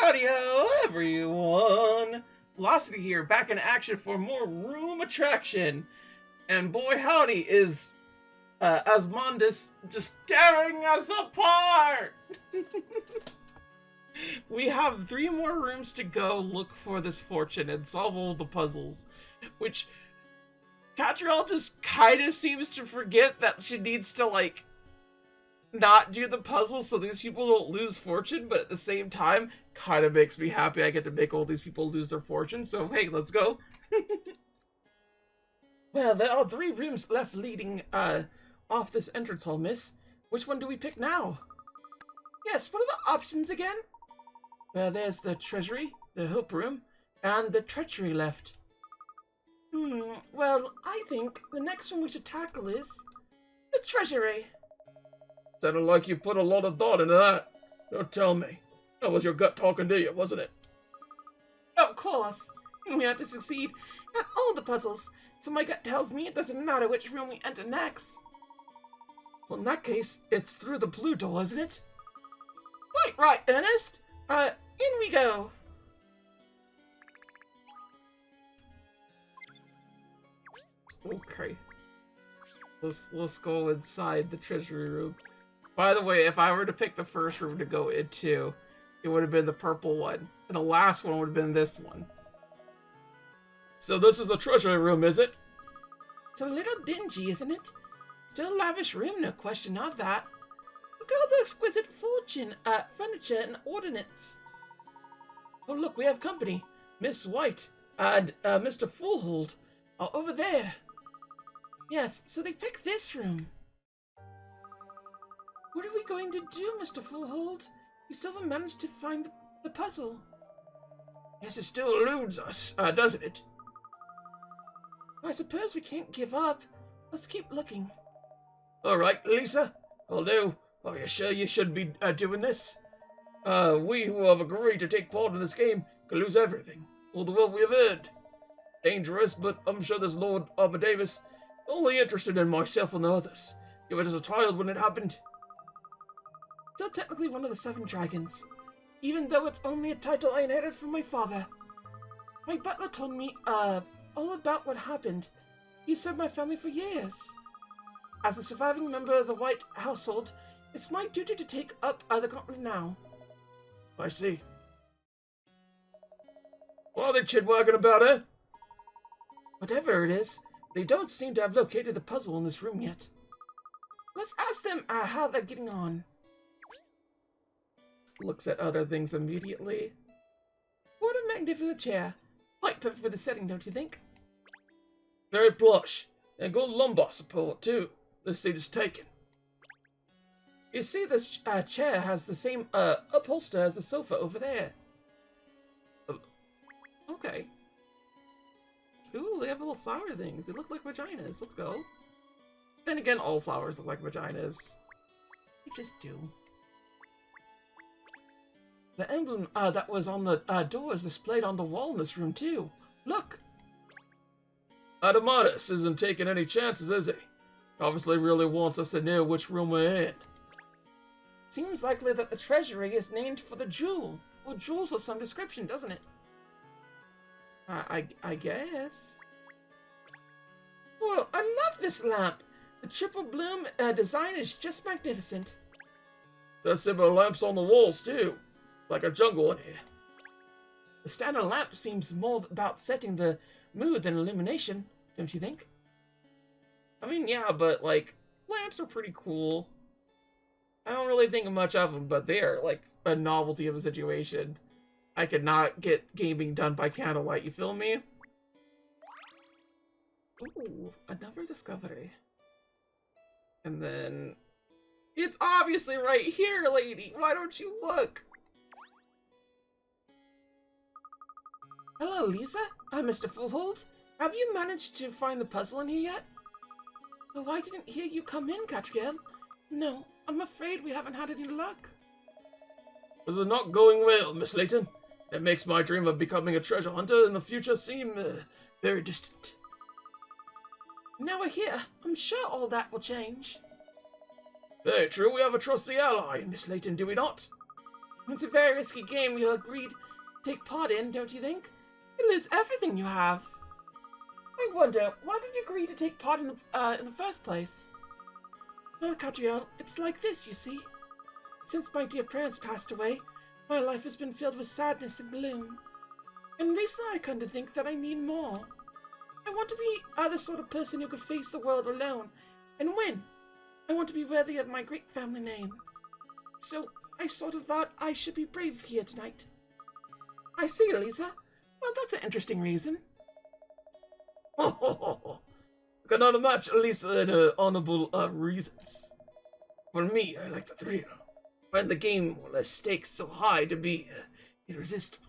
Howdy-ho, everyone! Velocity here, back in action for more room attraction. And boy howdy is Asmundus just tearing us apart! We have 3 more rooms to go look for this fortune and solve all the puzzles. Which, Katrielle just kinda seems to forget that she needs to, like, not do the puzzles so these people don't lose fortune, but at the same time, kind of makes me happy I get to make all these people lose their fortune, so hey, let's go. Well, there are 3 rooms left leading off this entrance hall, miss. Which one do we pick now? Yes, what are the options again? Well, there's the treasury, the hope room, and the treachery left. Well, I think the next one we should tackle is the treasury. Sounded like you put a lot of thought into that. Don't tell me. That was your gut talking to you, wasn't it? Of course. We have to succeed at all the puzzles, so my gut tells me it doesn't matter which room we enter next. Well, in that case, it's through the blue door, isn't it? Quite right, Ernest. In we go. Okay. Let's go inside the treasury room. By the way, if I were to pick the first room to go into, it would have been the purple one. And the last one would have been this one. So this is the treasury room, is it? It's a little dingy, isn't it? Still a lavish room, no question of that. Look at all the exquisite furniture and ordnance. Oh, look, we have company. Miss White and Mr. Foolhold are over there. Yes, so they picked this room. What are we going to do, Mr. Foolhold? We still haven't managed to find the puzzle. Yes, it still eludes us, doesn't it? I suppose we can't give up. Let's keep looking. All right, Lisa. I'll do. Are you sure you should be doing this? We who have agreed to take part in this game could lose everything. All the wealth we have earned. Dangerous, but I'm sure this Lord Amadeus only interested in myself and the others. You were just a child when it happened. Still technically one of the 7 dragons, even though it's only a title I inherited from my father. My butler told me, all about what happened. He served my family for years. As a surviving member of the White household, it's my duty to take up the gauntlet now. I see. What are they chit-wagging about, eh? Whatever it is, they don't seem to have located the puzzle in this room yet. Let's ask them how they're getting on. Looks at other things immediately. What a magnificent chair. Quite perfect for the setting, don't you think? Very plush. And good lumbar support, too. This seat is taken. You see, this chair has the same upholster as the sofa over there. Okay. Ooh, they have little flower things. They look like vaginas. Let's go. Then again, all flowers look like vaginas. They just do. The emblem that was on the door is displayed on the wall in this room, too. Look! Adamantus isn't taking any chances, is he? Obviously really wants us to know which room we're in. Seems likely that the treasury is named for the jewel, or jewels of some description, doesn't it? I guess. Oh, I love this lamp! The triple bloom design is just magnificent. There's similar lamps on the walls, too. Like a jungle in here. The standard lamp seems more about setting the mood than illumination, don't you think? I mean, yeah, but, like, lamps are pretty cool. I don't really think much of them, but they are, like, a novelty of a situation. I could not get gaming done by candlelight, you feel me? Ooh, another discovery. And then... It's obviously right here, lady! Why don't you look? Hello, Lisa. I'm Mr. Foolhold. Have you managed to find the puzzle in here yet? Oh, I didn't hear you come in, Katrielle. No, I'm afraid we haven't had any luck. This is not going well, Miss Layton. It makes my dream of becoming a treasure hunter in the future seem very distant. Now we're here. I'm sure all that will change. Very true, we have a trusty ally, Miss Layton, do we not? It's a very risky game you agreed to take part in, don't you think? You lose everything you have. I wonder, why did you agree to take part in the first place? Well, Katrielle, it's like this, you see. Since my dear parents passed away, my life has been filled with sadness and gloom. And recently I come to think that I need more. I want to be the sort of person who could face the world alone and win. I want to be worthy of my great family name. So I sort of thought I should be brave here tonight. I see, Elisa. Well, that's an interesting reason. I cannot match Elisa in her honorable reasons. For me, I like the thrill. Find the game will have stakes so high to be irresistible.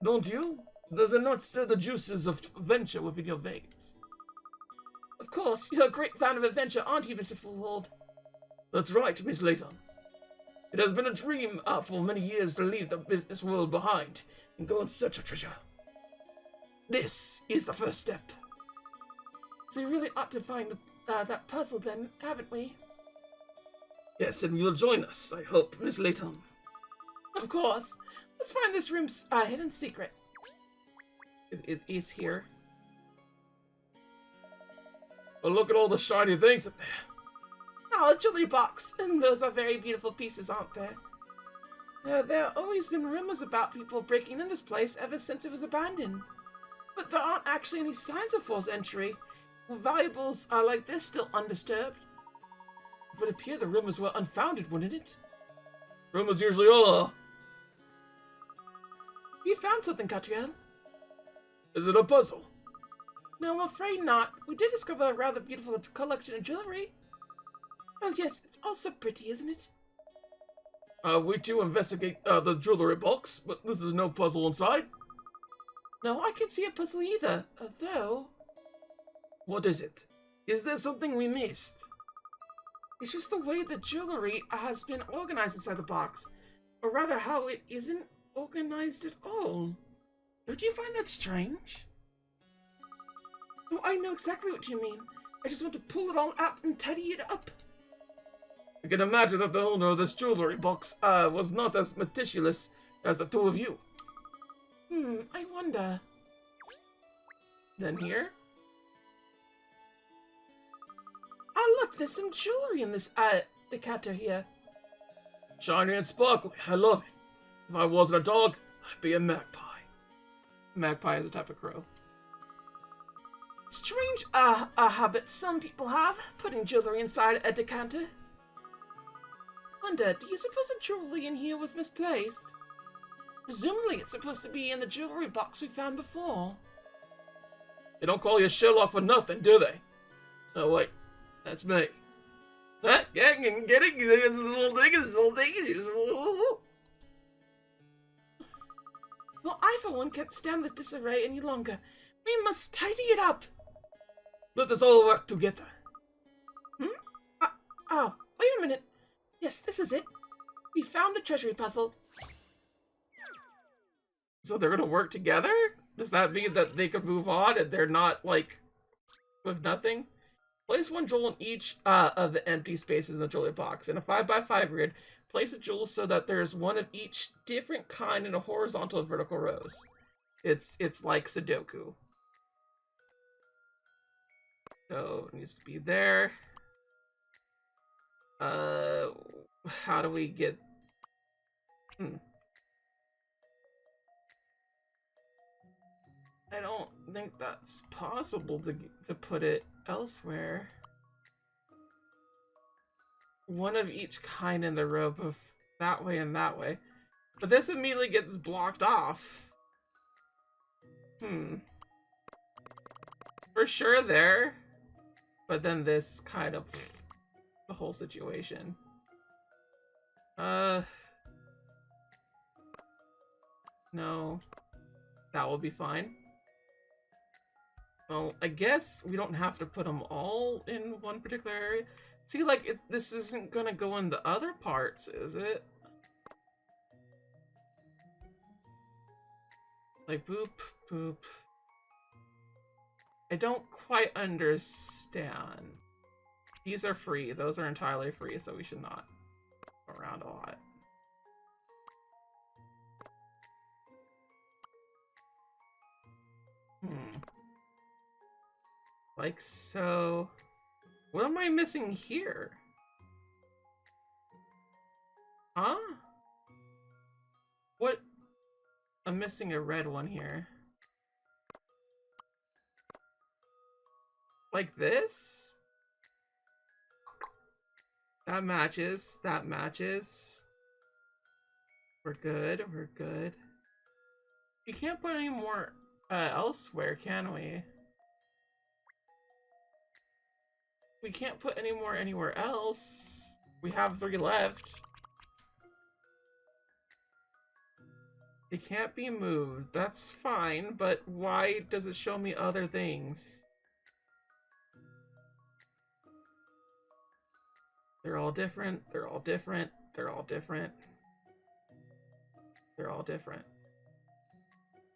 Don't you? Does it not stir the juices of adventure within your veins? Of course, you're a great fan of adventure, aren't you, Mr. Fullhold? That's right, Miss Layton. It has been a dream for many years to leave the business world behind and go in search of treasure. This is the first step. So we really ought to find that puzzle then, haven't we? Yes, and you'll join us, I hope, Miss Layton. Of course. Let's find this room's hidden secret. It is here. But look at all the shiny things in there. Oh, a jewelry box. And those are very beautiful pieces, aren't they? There have always been rumors about people breaking in this place ever since it was abandoned. But there aren't actually any signs of forced entry. Well, valuables are like this still undisturbed. It would appear the rumors were unfounded, wouldn't it? Rumors usually are. We found something, Katrielle. Is it a puzzle? No, I'm afraid not. We did discover a rather beautiful collection of jewelry. Oh yes, it's also pretty, isn't it? We too investigate the jewelry box, but this is no puzzle inside. No, I can't see a puzzle either, although... What is it? Is there something we missed? It's just the way the jewelry has been organized inside the box. Or rather, how it isn't organized at all. Don't you find that strange? Oh, I know exactly what you mean. I just want to pull it all out and tidy it up. I can imagine that the owner of this jewelry box was not as meticulous as the two of you. I wonder. Then here? Oh look, there's some jewelry in this decanter here. Shiny and sparkly, I love it. If I wasn't a dog, I'd be a magpie. Magpie is a type of crow. Strange habit some people have, putting jewelry inside a decanter. Wonder, do you suppose the jewelry in here was misplaced? Presumably it's supposed to be in the jewelry box we found before. They don't call you Sherlock for nothing, do they? Oh wait, that's me. Huh? Yeah, I can get it. This little thing. Well, I for one can't stand this disarray any longer. We must tidy it up. Let us all work together. Oh, wait a minute. Yes, this is it. We found the treasury puzzle. So they're gonna work together? Does that mean that they could move on and they're not, like, with nothing? Place one jewel in each of the empty spaces in the jewelry box. In a 5x5 grid, place a jewel so that there's one of each different kind in a horizontal and vertical rows. It's like Sudoku. So it needs to be there. How do we get... I don't think that's possible to put it elsewhere. One of each kind in the row, both that way and that way. But this immediately gets blocked off. For sure there. But then this kind of... the whole situation. No. That will be fine. Well, I guess we don't have to put them all in one particular area. See, like, this isn't gonna go in the other parts, is it? Like, boop, boop. I don't quite understand. These are free. Those are entirely free, so we should not go around a lot. Like so. What am I missing here? Huh? What? I'm missing a red one here. Like this? That matches. That matches. We're good. We're good. We can't put any more elsewhere, can we? We can't put any more anywhere else. We have 3 left. They can't be moved. That's fine, but why does it show me other things? They're all different. They're all different. They're all different. They're all different.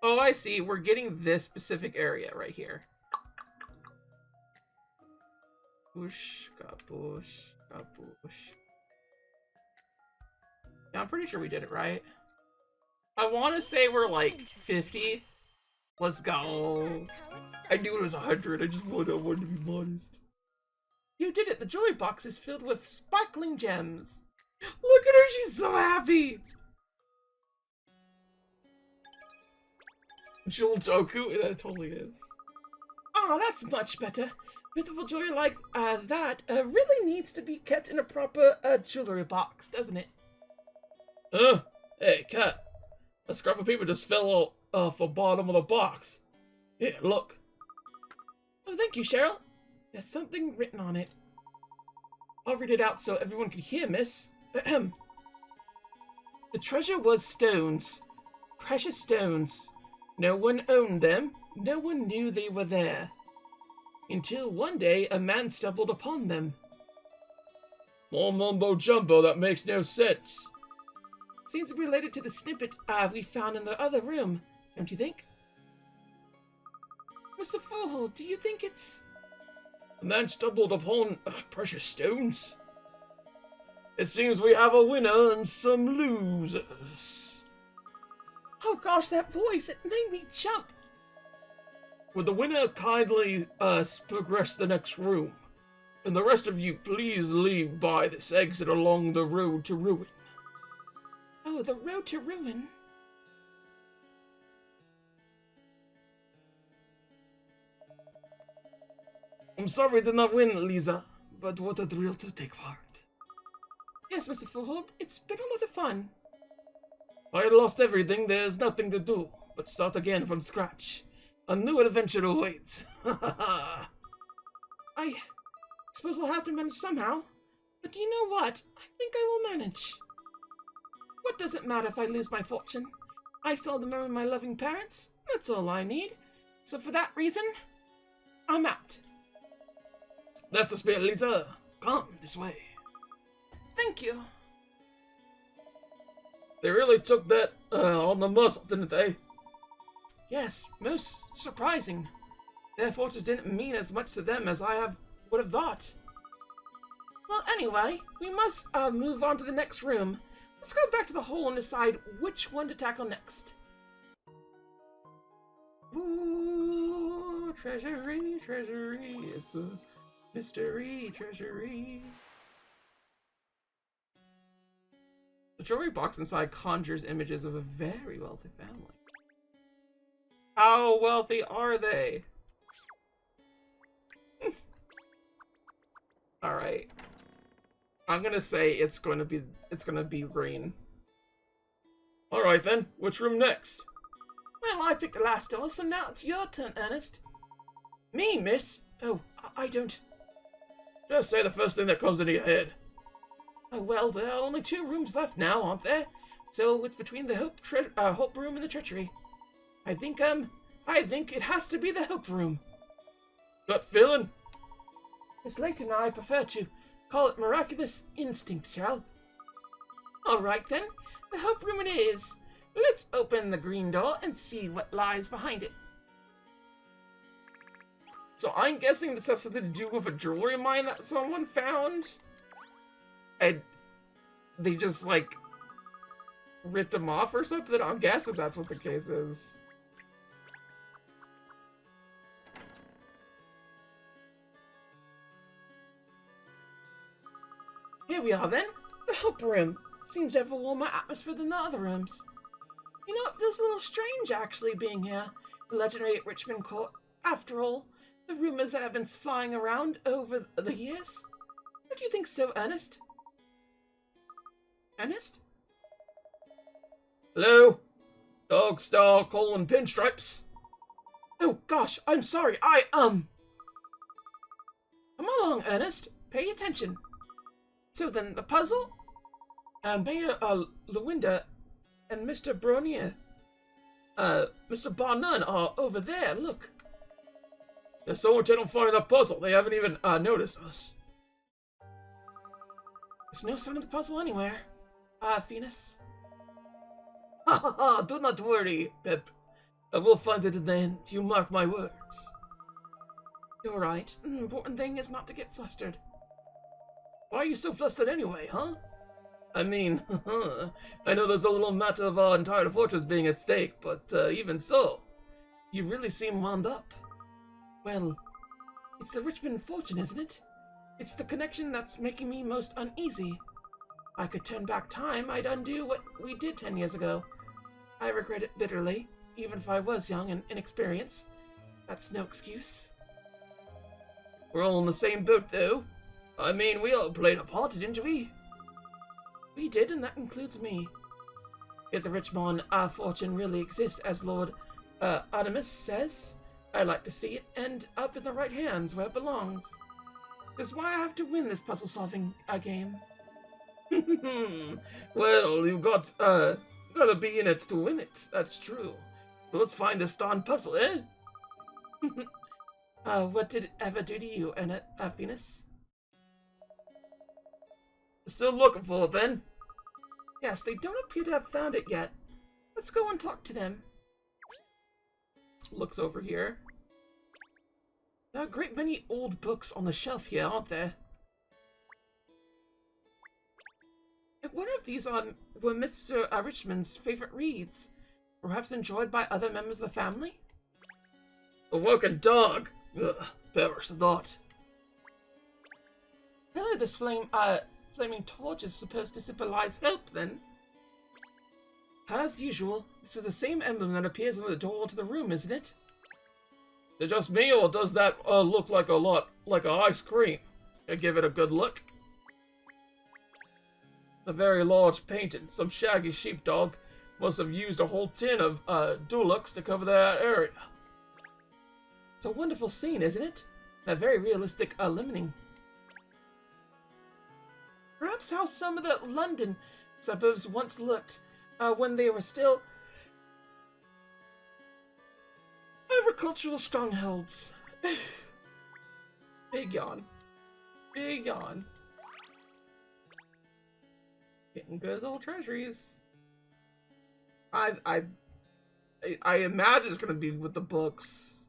Oh, I see. We're getting this specific area right here. Boosh, kaboosh, kaboosh. Yeah, I'm pretty sure we did it right. I want to say we're like 50. Let's go. I knew it was 100. I just wanted to be modest. You did it. The jewelry box is filled with sparkling gems. Look at her. She's so happy. Jewel Doku? That totally is. Oh, that's much better. Beautiful jewelry like that really needs to be kept in a proper jewelry box, doesn't it? Hey, Cat. A scrap of paper just fell off the bottom of the box. Here, look. Oh, thank you, Cheryl. There's something written on it. I'll read it out so everyone can hear, miss. The treasure was stones. Precious stones. No one owned them. No one knew they were there. Until one day, a man stumbled upon them. More mumbo-jumbo that makes no sense. Seems related to the snippet we found in the other room, don't you think? Mr. Fool, do you think it's... A man stumbled upon precious stones? It seems we have a winner and some losers. Oh gosh, that voice, it made me jump. Would the winner kindly progress the next room? And the rest of you please leave by this exit along the road to ruin. Oh, the road to ruin? I'm sorry I did not win, Lisa, but what a thrill to take part. Yes, Mr. Fullhold, it's been a lot of fun. I had lost everything, there's nothing to do but start again from scratch. A new adventure awaits. I suppose I'll have to manage somehow. But do you know what? I think I will manage. What does it matter if I lose my fortune? I still remember my loving parents. That's all I need. So for that reason, I'm out. That's the spirit, Lisa. Come this way. Thank you. They really took that on the muscle, didn't they? Yes, most surprising. Their fortunes didn't mean as much to them as would have thought. Well, anyway, we must move on to the next room. Let's go back to the hole and decide which one to tackle next. Ooh, treasury, treasury, it's a mystery treasury. The jewelry box inside conjures images of a very wealthy family. How wealthy are they? Alright. I'm gonna say it's gonna be green. Alright then, which room next? Well, I picked the last door, so now it's your turn, Ernest. Me, miss? Oh, I don't... Just say the first thing that comes into your head. Oh, well, there are only 2 rooms left now, aren't there? So it's between the Hope room and the treachery. I think it has to be the Hope room. Gut feeling? Miss Layton and I prefer to call it miraculous instinct, shall? Alright then, the Hope room it is. Let's open the green door and see what lies behind it. So I'm guessing this has something to do with a jewelry mine that someone found? And they just, like, ripped them off or something? I'm guessing that's what the case is. we are then. The Hope Room. Seems to have a warmer atmosphere than the other rooms. You know, it feels a little strange actually being here. The legendary Richmond Court. After all, the rumors that have been flying around over the years. What do you think so, Ernest? Ernest? Hello? Dog Star colon Pinstripes. Oh gosh, I'm sorry. Come along, Ernest. Pay attention. So then, the puzzle? Mayor, Lewinda and Mr. Bronier, Mr. Barnum are over there, look. There's so much I don't find that puzzle. They haven't even, noticed us. There's no sign of the puzzle anywhere. Venus. Ha ha ha, do not worry, Pip. I will find it in the end, you mark my words. You're right. The important thing is not to get flustered. Why are you so flustered anyway, huh? I mean, I know there's a little matter of our entire fortress being at stake, but even so, you really seem wound up. Well, it's the Richmond fortune, isn't it? It's the connection that's making me most uneasy. If I could turn back time, I'd undo what we did 10 years ago. I regret it bitterly, even if I was young and inexperienced. That's no excuse. We're all in the same boat, though. I mean, we all played a part, didn't we? We did, and that includes me. If the Richmond fortune really exists, as Lord Artemis says, I'd like to see it end up in the right hands where it belongs. That's why I have to win this puzzle-solving game. Well, you gotta be in it to win it. That's true. So let's find this darn puzzle, eh? What did it ever do to you, Venus? Still looking for it, then? Yes, they don't appear to have found it yet. Let's go and talk to them. Looks over here. There are a great many old books on the shelf here, aren't there? And one of these were Mr. Richmond's favorite reads, perhaps enjoyed by other members of the family? A working dog! Ugh, perish the thought. Really, this flaming torch is supposed to symbolize hope, then? As usual, this is the same emblem that appears on the door to the room, isn't it? Is it just me, or does that look like a lot like an ice cream? I give it a good look. A very large painting. Some shaggy sheepdog must have used a whole tin of Dulux to cover that area. It's a wonderful scene, isn't it? A very realistic limiting. Perhaps how some of the London suburbs once looked when they were still agricultural strongholds. Big yawn. Big yawn. Getting good old treasuries. I imagine it's gonna be with the books.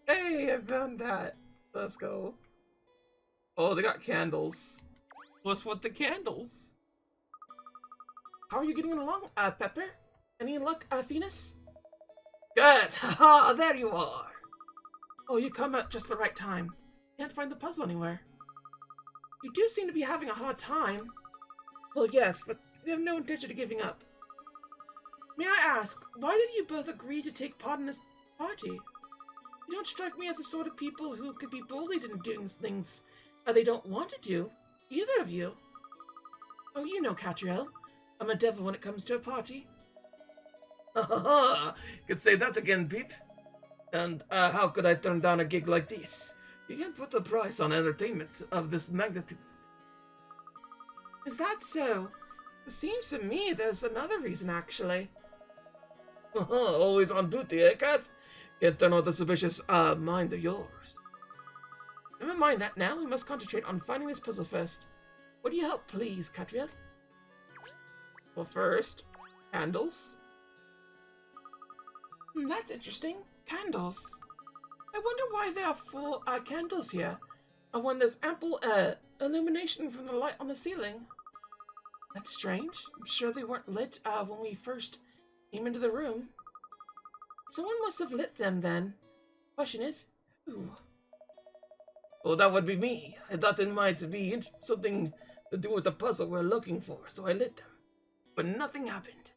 Hey, I found that. Let's go. Oh, they got candles. What's with the candles? How are you getting along, Pepper? Any luck, Venus? Good! Haha, there you are! Oh, you come at just the right time. Can't find the puzzle anywhere. You do seem to be having a hard time. Well, yes, but we have no intention of giving up. May I ask, why did you both agree to take part in this party? You don't strike me as the sort of people who could be bullied into doing things they don't want to do. Either of you. Oh, you know, Katrielle. I'm a devil when it comes to a party. Ha ha ha! Could say that again, Peep. And how could I turn down a gig like this? You can't put a price on entertainment of this magnitude. Is that so? It seems to me there's another reason, actually. Always on duty, eh, Cat? Can't turn out the suspicious mind of yours. Never mind that now. We must concentrate on finding this puzzle first. Would you help, please, Katrielle? Well, first, candles. That's interesting. Candles. I wonder why there are 4 candles here, and when there's ample illumination from the light on the ceiling. That's strange. I'm sure they weren't lit when we first came into the room. Someone must have lit them then. Question is, who? Oh, that would be me. I thought it might be something to do with the puzzle we're looking for, so I lit them. But nothing happened.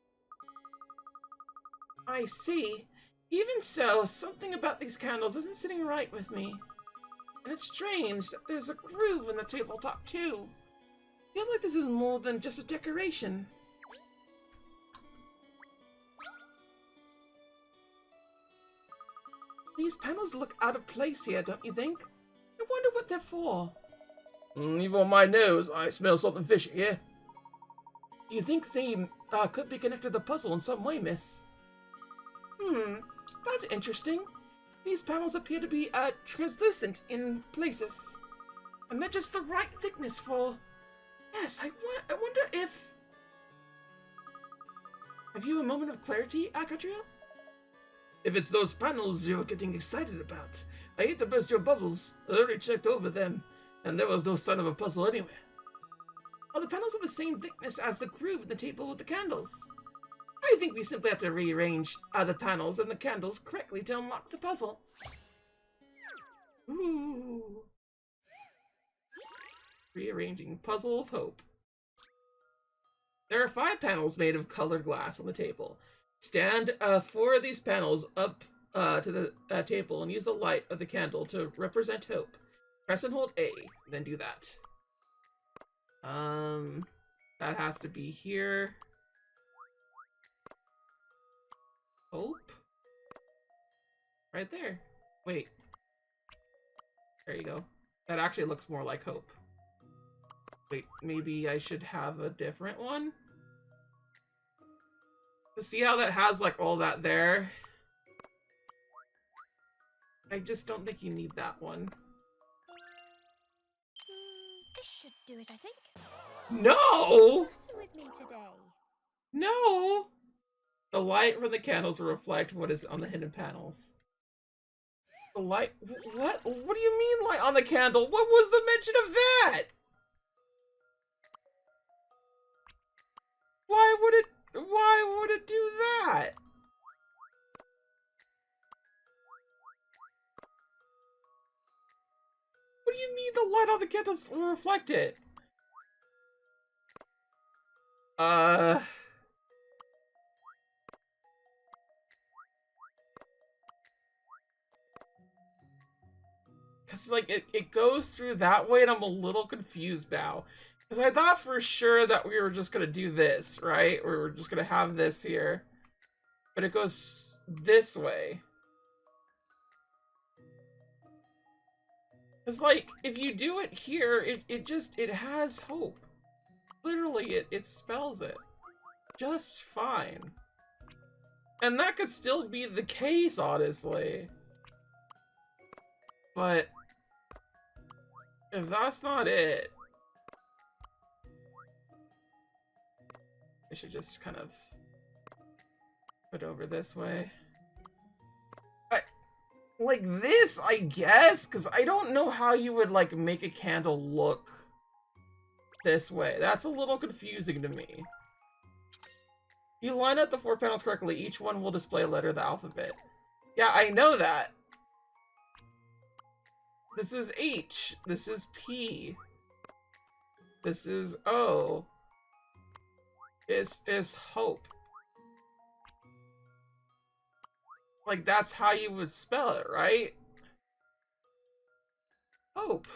I see. Even so, something about these candles isn't sitting right with me. And it's strange that there's a groove in the tabletop too. I feel like this is more than just a decoration. These panels look out of place here, don't you think? I wonder what they're for. Even on my nose, I smell something fishy here. Do you think they could be connected to the puzzle in some way, miss? That's interesting. These panels appear to be translucent in places. And they're just the right thickness for... Yes, I wonder if... Have you a moment of clarity, Katrielle? If it's those panels you're getting excited about, I hate to burst your bubbles. I already checked over them, and there was no sign of a puzzle anywhere. Are the panels of the same thickness as the groove in the table with the candles? I think we simply have to rearrange the panels and the candles correctly to unlock the puzzle. Ooh. Rearranging Puzzle of Hope. There are 5 panels made of colored glass on the table. Stand 4 of these panels up to the table and use the light of the candle to represent hope. Press and hold A, then do that. That has to be here. Hope? Right there. Wait. There you go. That actually looks more like hope. Wait, maybe I should have a different one? To see how that has like all that there? I just don't think you need that one. This should do it, I think. No! What's the matter with me today? No! The light from the candles will reflect what is on the hidden panels. The light... What? What do you mean light on the candle? What was the mention of that? Why would it do that? What do you mean the light on the candles will reflect it? Cause like it goes through that way and I'm a little confused now. Because I thought for sure that we were just gonna do this, right? We were just gonna have this here. But it goes this way. It's like, if you do it here, it has hope. Literally, it spells it. Just fine. And that could still be the case, honestly. But if that's not it, I should just kind of put over this way. Like this, I guess, because I don't know how you would like make a candle look this way. That's a little confusing to me. You line up the 4 panels correctly, each one will display a letter of the alphabet. Yeah, I know that. This is H. This is P. This is O. This is hope. Like, that's how you would spell it, right? Hope.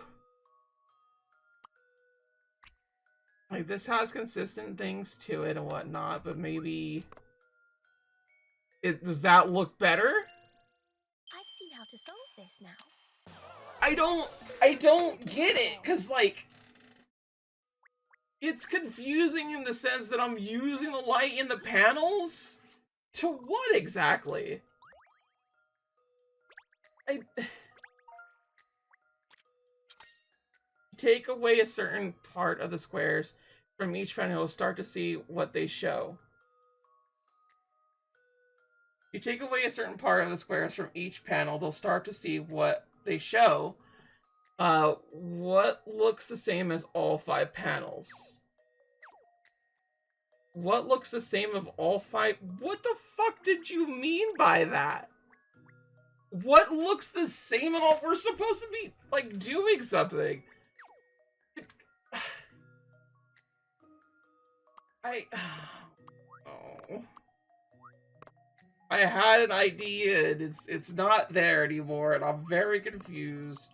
Like, this has consistent things to it and whatnot, but maybe... does that look better? I've seen how to solve this now. I don't get it, because, like... It's confusing in the sense that I'm using the light in the panels? To what exactly? Take away a certain part of the squares from each panel, you'll start to see what they show. You take away a certain part of the squares from each panel, they'll start to see what they show. What looks the same as all 5 panels? What looks the same of all 5? What the fuck did you mean by that? What looks the same at all? We're supposed to be, like, doing something. Oh. I had an idea, and it's not there anymore, and I'm very confused.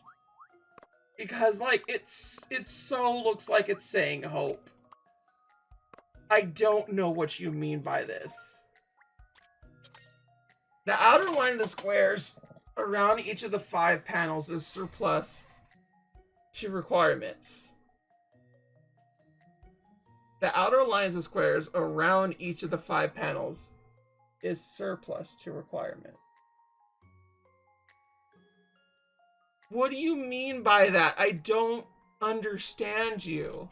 Because, like, it so looks like it's saying hope. I don't know what you mean by this. The outer line of the squares around each of the 5 panels is surplus to requirements. The outer lines of squares around each of the 5 panels is surplus to requirement. What do you mean by that? I don't understand you.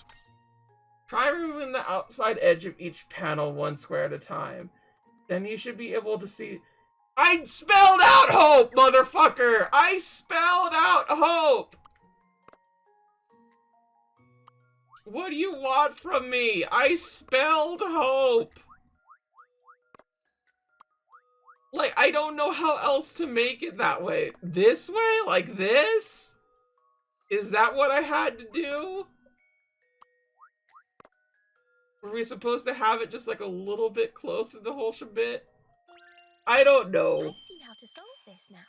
Try removing the outside edge of each panel 1 square at a time. Then you should be able to see... I spelled out hope, motherfucker! I spelled out hope! What do you want from me? I spelled hope! Like, I don't know how else to make it that way. This way? Like this? Is that what I had to do? Were we supposed to have it just like a little bit closer to the whole shebit? I don't know. I've seen how to solve this now.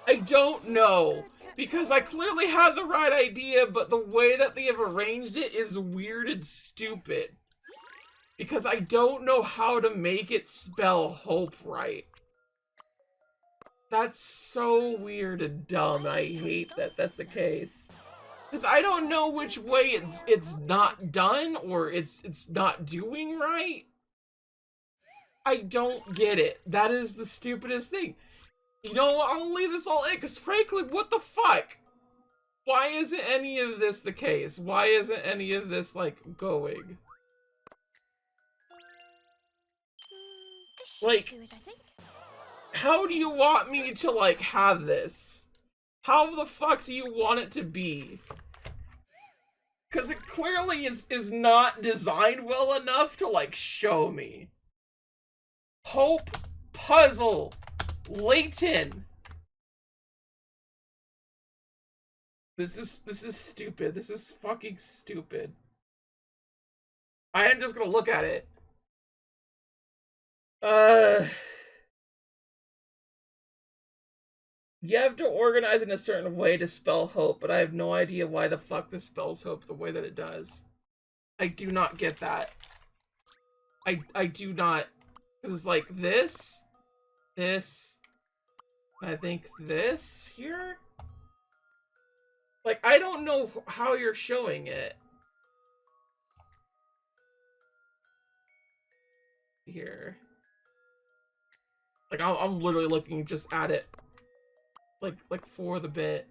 I don't know. Because I clearly had the right idea, but the way that they have arranged it is weird and stupid. Because I don't know how to make it spell hope right. That's so weird and dumb. I hate that that's the case. Because I don't know which way it's not done or it's not doing right. I don't get it. That is the stupidest thing. You know what? I'll leave this all in because frankly, what the fuck? Why isn't any of this the case? Why isn't any of this like going? This Like, should do it, I think. how do you want me to like have this? How the fuck do you want it to be? Because it clearly is not designed well enough to like show me. Hope puzzle Layton. This is stupid. This is fucking stupid. I am just gonna look at it. You have to organize in a certain way to spell hope, but I have no idea why the fuck this spells hope the way that it does. I do not get that. I do not. Because it's like this, and I think this here? Like, I don't know how you're showing it. Here. Like, I'm literally looking just at it. Like for the bit.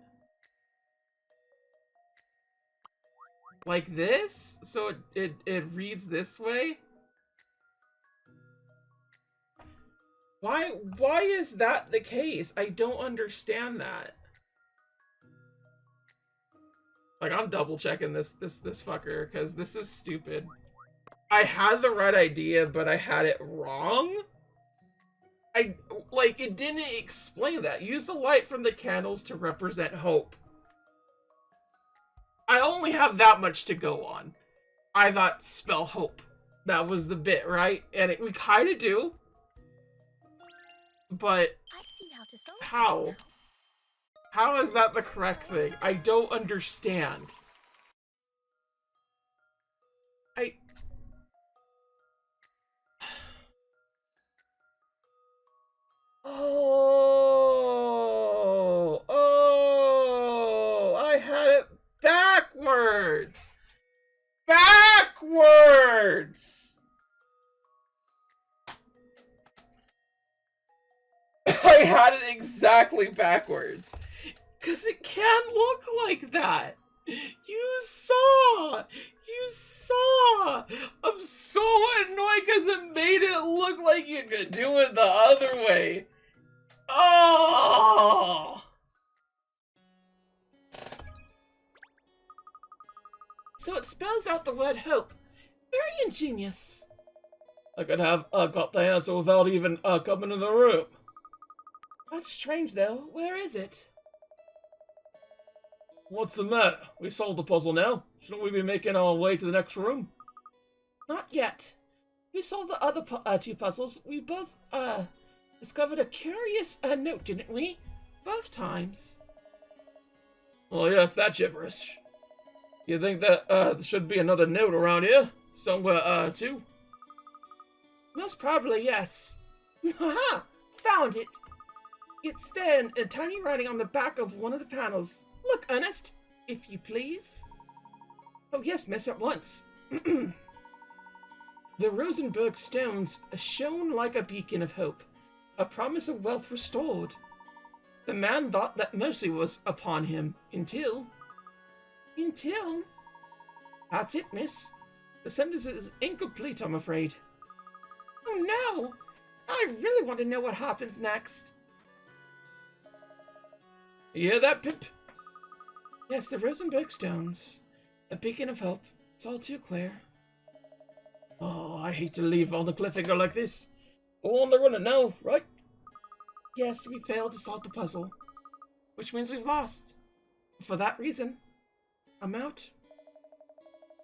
Like this? So it reads this way? Why is that the case? I don't understand that. Like, I'm double checking this fucker because this is stupid. I had the right idea, but I had it wrong? It didn't explain that. Use the light from the candles to represent hope. I only have that much to go on. I thought spell hope. That was the bit, right? And we kind of do. But I've seen how to solve how? this now. How is that the correct thing? I don't understand. Oh, I had it backwards. Backwards. I had it exactly backwards. Because it can look like that. You saw. I'm so annoyed because it made it look like you could do it the other way. Oh. So it spells out the word hope. Very ingenious. I could have got the answer without even coming in the room. That's strange, though. Where is it? What's the matter? We solved the puzzle now. Shouldn't we be making our way to the next room? Not yet. We solved the other two puzzles. We both, discovered a curious, note, didn't we? Both times. Oh yes, that gibberish. You think that, there should be another note around here? Somewhere, too? Most probably, yes. Haha! Found it! It's there in tiny writing on the back of one of the panels. Look, Ernest, if you please. Oh yes, miss, at once. The Rosenberg stones shone like a beacon of hope, a promise of wealth restored. The man thought that mercy was upon him, until... Until? That's it, miss. The sentence is incomplete, I'm afraid. Oh no! I really want to know what happens next. You hear that, Pip? Yes, the Rosenberg stones. A beacon of hope. It's all too clear. Oh, I hate to leave on the cliffhanger like this. Go on the running now, right? Yes, we failed to solve the puzzle. Which means we've lost. For that reason, I'm out.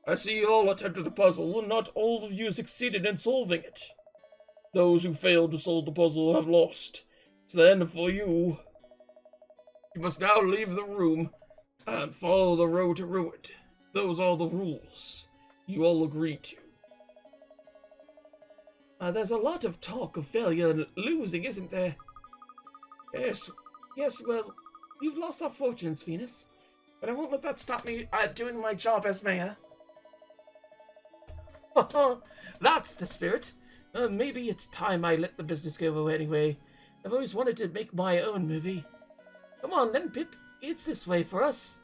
I see you all attempted the puzzle, and not all of you succeeded in solving it. Those who failed to solve the puzzle have lost. It's the end for you. You must now leave the room and follow the road to ruin. Those are the rules you all agreed to. There's a lot of talk of failure and losing, isn't there? Yes, well, we've lost our fortunes, Venus. But I won't let that stop me doing my job as mayor. That's the spirit. Maybe it's time I let the business go anyway. I've always wanted to make my own movie. Come on then, Pip. It's this way for us.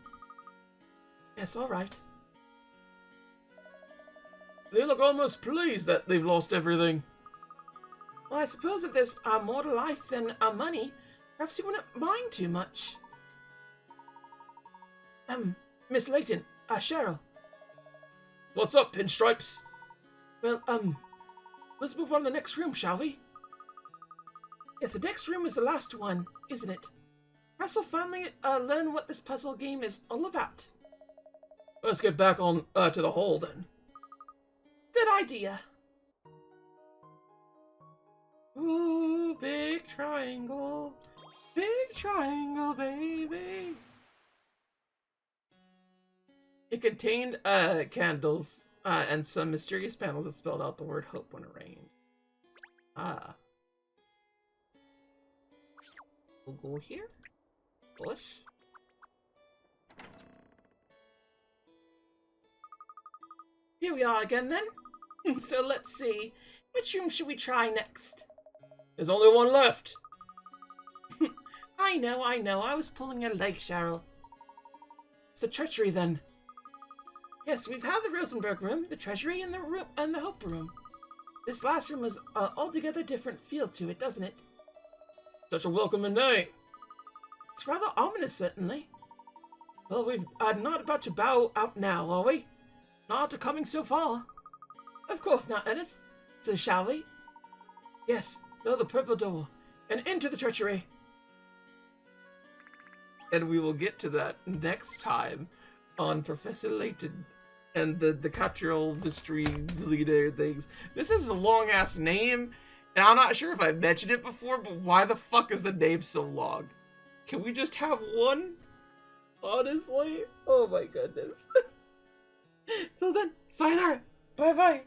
Yes, all right. They look almost pleased that they've lost everything. Well, I suppose if there's more to life than money, perhaps you wouldn't mind too much. Miss Layton, Cheryl. What's up, Pinstripes? Well, let's move on to the next room, shall we? Yes, the next room is the last one, isn't it? Perhaps we'll finally learn what this puzzle game is all about. Let's get back on to the hole then. Good idea. Ooh, big triangle, baby. It contained candles and some mysterious panels that spelled out the word hope when it rained. Ah. We'll go here. Push. Here we are again then. So let's see. Which room should we try next? There's only one left. I know. I was pulling your leg, Cheryl. It's the treachery then. Yes, we've had the Rosenberg room, the treasury, and the Hope room. This last room has an altogether different feel to it, doesn't it? Such a welcoming name. It's rather ominous, certainly. Well, we're not about to bow out now, are we? Not after coming so far. Of course not, Ernest. So shall we? Yes, go the purple door, and into the treachery. And we will get to that next time on Professor Layton and the Katrielle mystery leader things. This is a long-ass name, and I'm not sure if I've mentioned it before, but why the fuck is the name so long? Can we just have one? Honestly? Oh my goodness. Till then, sayonara. Bye-bye.